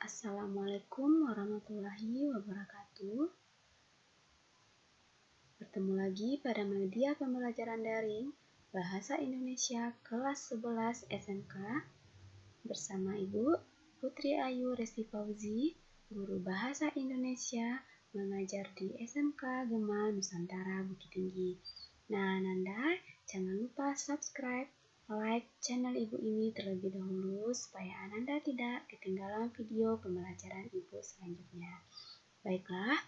Assalamualaikum warahmatullahi wabarakatuh. Bertemu lagi pada media pembelajaran daring Bahasa Indonesia kelas 11 SMK bersama Ibu Putri Ayu Resti Fauzi, guru Bahasa Indonesia mengajar di SMK Gema Nusantara Bukit Tinggi. Nah, Nanda, jangan lupa subscribe, like channel Ibu ini terlebih dahulu supaya Ananda tidak ketinggalan video pembelajaran Ibu selanjutnya. Baiklah,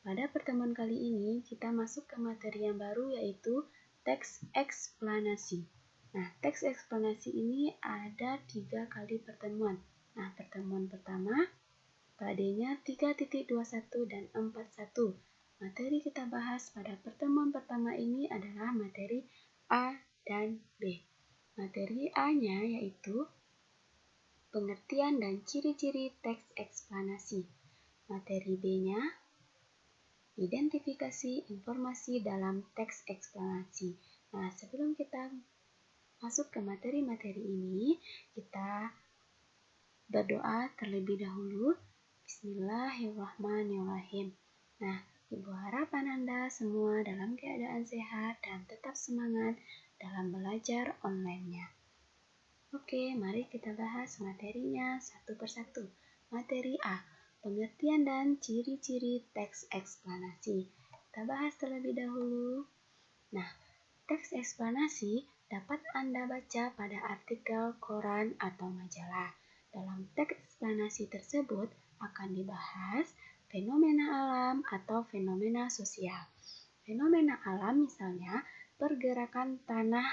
pada pertemuan kali ini kita masuk ke materi yang baru yaitu teks eksplanasi. Nah, teks eksplanasi ini ada 3 kali pertemuan. Nah, pertemuan pertama padanya 3.21 dan 41. Materi kita bahas pada pertemuan pertama ini adalah materi A dan B. Materi A-nya yaitu pengertian dan ciri-ciri teks eksplanasi. Materi B-nya identifikasi informasi dalam teks eksplanasi. Nah, sebelum kita masuk ke materi-materi ini, kita berdoa terlebih dahulu. Bismillahirrahmanirrahim. Nah, Ibu harap Ananda semua dalam keadaan sehat dan tetap semangat dalam belajar online-nya. Oke, mari kita bahas materinya satu persatu. Materi A, pengertian dan ciri-ciri teks eksplanasi. Kita bahas terlebih dahulu. Nah, teks eksplanasi dapat Anda baca pada artikel koran atau majalah. Dalam teks eksplanasi tersebut akan dibahas fenomena alam atau fenomena sosial. Fenomena alam misalnya pergerakan tanah,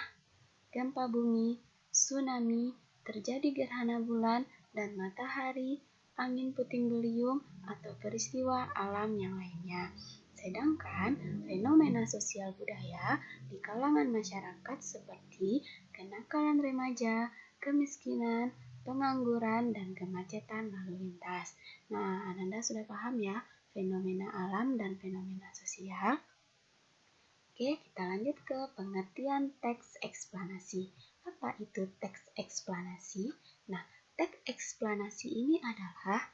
gempa bumi, tsunami, terjadi gerhana bulan dan matahari, angin puting beliung, atau peristiwa alam yang lainnya. Sedangkan fenomena sosial budaya di kalangan masyarakat seperti kenakalan remaja, kemiskinan, pengangguran, dan kemacetan lalu lintas. Nah, Ananda sudah paham ya fenomena alam dan fenomena sosial? Oke, kita lanjut ke pengertian teks eksplanasi. Apa itu teks eksplanasi? Nah, teks eksplanasi ini adalah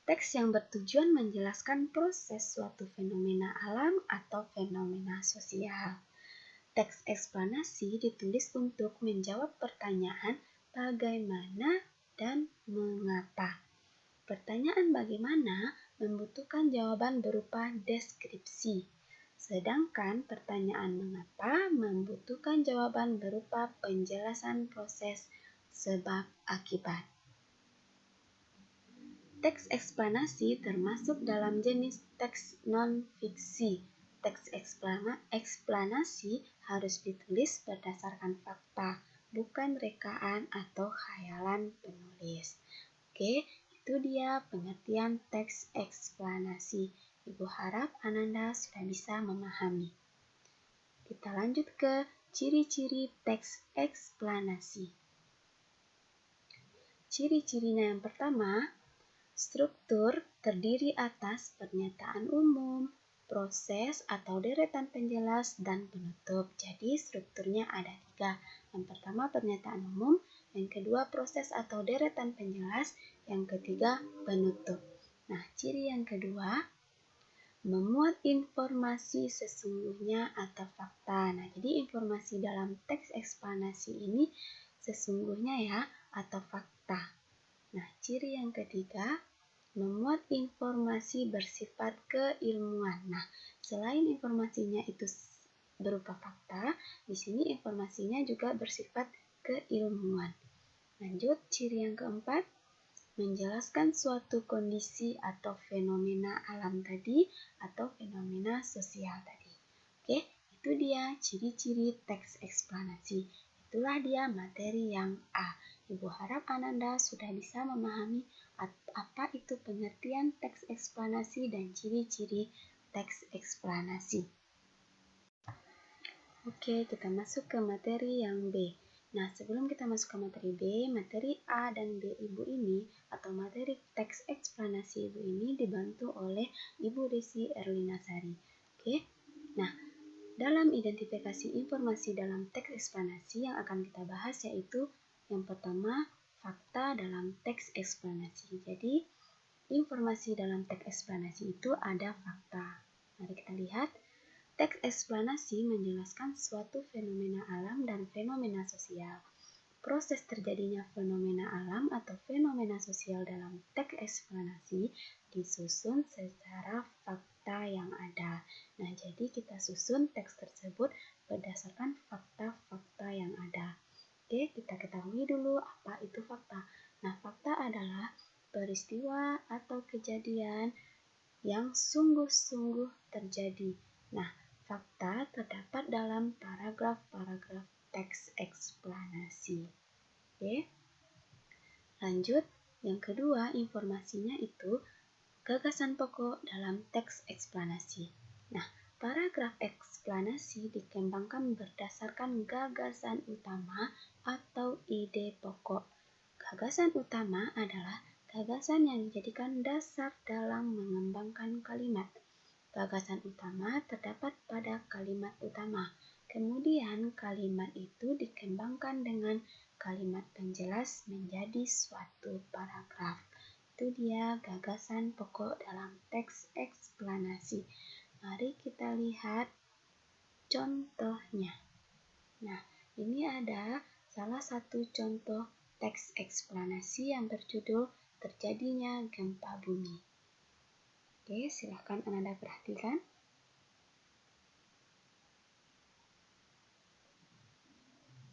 teks yang bertujuan menjelaskan proses suatu fenomena alam atau fenomena sosial. Teks eksplanasi ditulis untuk menjawab pertanyaan bagaimana dan mengapa. Pertanyaan bagaimana membutuhkan jawaban berupa deskripsi, sedangkan pertanyaan mengapa membutuhkan jawaban berupa penjelasan proses sebab akibat. Teks eksplanasi termasuk dalam jenis teks non-fiksi. Teks eksplanasi harus ditulis berdasarkan fakta, bukan rekaan atau khayalan penulis. Oke, itu dia pengertian teks eksplanasi. Ibu harap Ananda sudah bisa memahami. Kita lanjut ke ciri-ciri teks eksplanasi. Ciri-cirinya yang pertama, struktur terdiri atas pernyataan umum, proses atau deretan penjelas, dan penutup. Jadi strukturnya ada 3. Yang pertama pernyataan umum, yang kedua proses atau deretan penjelas, yang ketiga penutup. Nah, ciri yang kedua, memuat informasi sesungguhnya atau fakta. Nah, jadi informasi dalam teks eksplanasi ini sesungguhnya ya atau fakta. Nah, ciri yang ketiga, memuat informasi bersifat keilmuan. Nah, selain informasinya itu berupa fakta, di sini informasinya juga bersifat keilmuan. Lanjut, ciri yang keempat, menjelaskan suatu kondisi atau fenomena alam tadi atau fenomena sosial tadi. Oke, itu dia ciri-ciri teks eksplanasi. Itulah dia materi yang A. Ibu harap Ananda sudah bisa memahami apa itu pengertian teks eksplanasi dan ciri-ciri teks eksplanasi. Oke, kita masuk ke materi yang B. Nah, sebelum kita masuk ke materi B, materi A dan B Ibu ini atau materi teks eksplanasi Ibu ini dibantu oleh Ibu Desi Erlinasari. Oke. Nah, dalam identifikasi informasi dalam teks eksplanasi yang akan kita bahas yaitu yang pertama fakta dalam teks eksplanasi. Jadi, informasi dalam teks eksplanasi itu ada fakta. Mari kita lihat. Teks eksplanasi menjelaskan suatu fenomena alam dan fenomena sosial. Proses terjadinya fenomena alam atau fenomena sosial dalam teks eksplanasi disusun secara fakta yang ada. Nah, jadi kita susun teks tersebut berdasarkan fakta-fakta yang ada. Oke, kita ketahui dulu apa itu fakta. Nah, fakta adalah peristiwa atau kejadian yang sungguh-sungguh terjadi. Nah, fakta terdapat dalam paragraf-paragraf teks eksplanasi. Oke. Lanjut, yang kedua informasinya itu gagasan pokok dalam teks eksplanasi. Nah, paragraf eksplanasi dikembangkan berdasarkan gagasan utama atau ide pokok. Gagasan utama adalah gagasan yang dijadikan dasar dalam mengembangkan kalimat. Gagasan utama terdapat pada kalimat utama. Kemudian kalimat itu dikembangkan dengan kalimat penjelas menjadi suatu paragraf. Itu dia gagasan pokok dalam teks eksplanasi. Mari kita lihat contohnya. Nah, ini ada salah satu contoh teks eksplanasi yang berjudul Terjadinya Gempa Bumi. Oke, silahkan Anda perhatikan.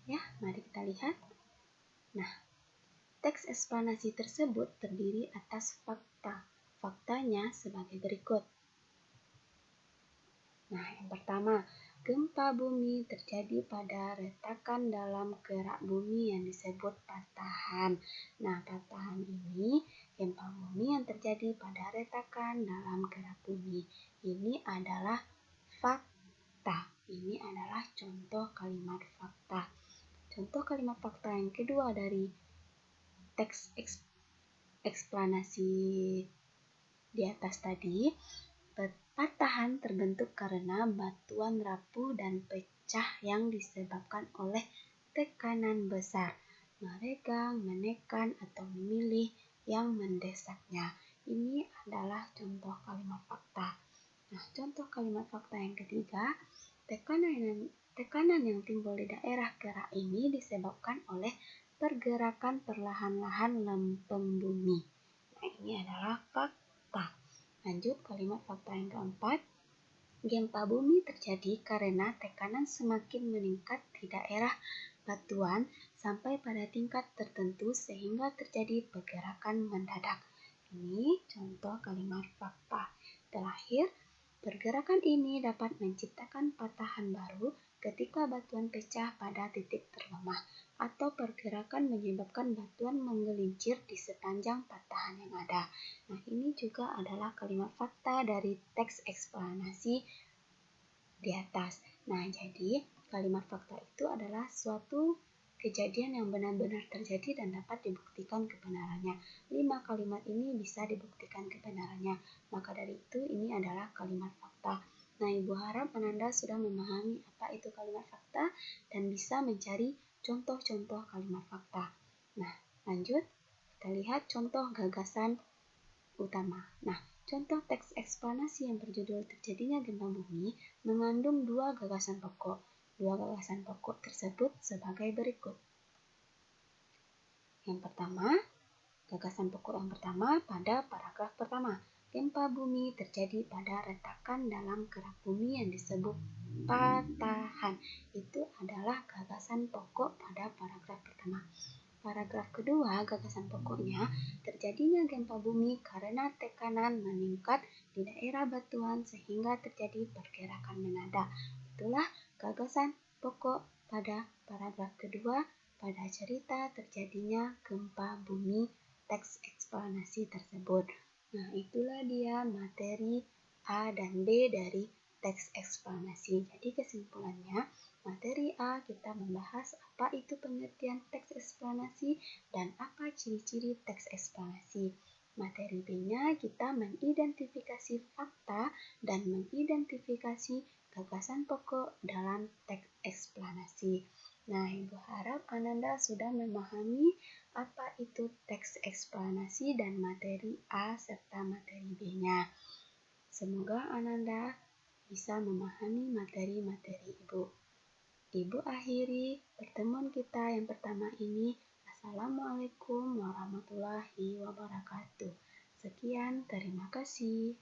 Ya, mari kita lihat. Nah, teks eksplanasi tersebut terdiri atas fakta. Faktanya sebagai berikut. Nah, yang pertama, gempa bumi terjadi pada retakan dalam gerak bumi yang disebut patahan. Nah, patahan ini gempa bumi yang terjadi pada retakan dalam gerak bumi. Ini adalah fakta. Ini adalah contoh kalimat fakta. Contoh kalimat fakta yang kedua dari teks eksplanasi di atas tadi, patahan terbentuk karena batuan rapuh dan pecah yang disebabkan oleh tekanan besar, meregang, menekan, atau memilih yang mendesaknya. Ini adalah contoh kalimat fakta. Nah, contoh kalimat fakta yang ketiga, tekanan yang timbul di daerah gerak ini disebabkan oleh pergerakan perlahan-lahan lempeng bumi. Nah, ini adalah fakta. Lanjut kalimat fakta yang keempat, gempa bumi terjadi karena tekanan semakin meningkat di daerah batuan sampai pada tingkat tertentu sehingga terjadi pergerakan mendadak. Ini contoh kalimat fakta. Terakhir, pergerakan ini dapat menciptakan patahan baru ketika batuan pecah pada titik terlemah, atau pergerakan menyebabkan batuan menggelincir di sepanjang patahan yang ada. Nah, ini juga adalah kalimat fakta dari teks eksplanasi di atas. Nah, jadi kalimat fakta itu adalah suatu kejadian yang benar-benar terjadi dan dapat dibuktikan kebenarannya. 5 kalimat ini bisa dibuktikan kebenarannya. Maka dari itu ini adalah kalimat fakta. Nah, Ibu harap Ananda sudah memahami apa itu kalimat fakta dan bisa mencari contoh-contoh kalimat fakta. Nah, lanjut kita lihat contoh gagasan utama. Nah, contoh teks eksplanasi yang berjudul Terjadinya Gempa Bumi mengandung dua gagasan pokok. Dua gagasan pokok tersebut sebagai berikut. Yang pertama, gagasan pokok yang pertama pada paragraf pertama. Gempa bumi terjadi pada retakan dalam gerak bumi yang disebut patahan. Itu adalah gagasan pokok pada paragraf pertama. Paragraf kedua, gagasan pokoknya, terjadinya gempa bumi karena tekanan meningkat di daerah batuan sehingga terjadi pergerakan mendadak. Itulah gagasan pokok pada paragraf kedua pada cerita terjadinya gempa bumi teks eksplanasi tersebut. Nah, itulah dia materi A dan B dari teks eksplanasi. Jadi kesimpulannya, materi A kita membahas apa itu pengertian teks eksplanasi dan apa ciri-ciri teks eksplanasi. Materi B-nya kita mengidentifikasi fakta dan mengidentifikasi gagasan pokok dalam teks eksplanasi. Nah, Ibu harap Ananda sudah memahami apa itu teks eksplanasi dan materi A serta materi B-nya. Semoga Ananda bisa memahami materi-materi Ibu. Ibu akhiri pertemuan kita yang pertama ini. Assalamualaikum warahmatullahi wabarakatuh. Sekian, terima kasih.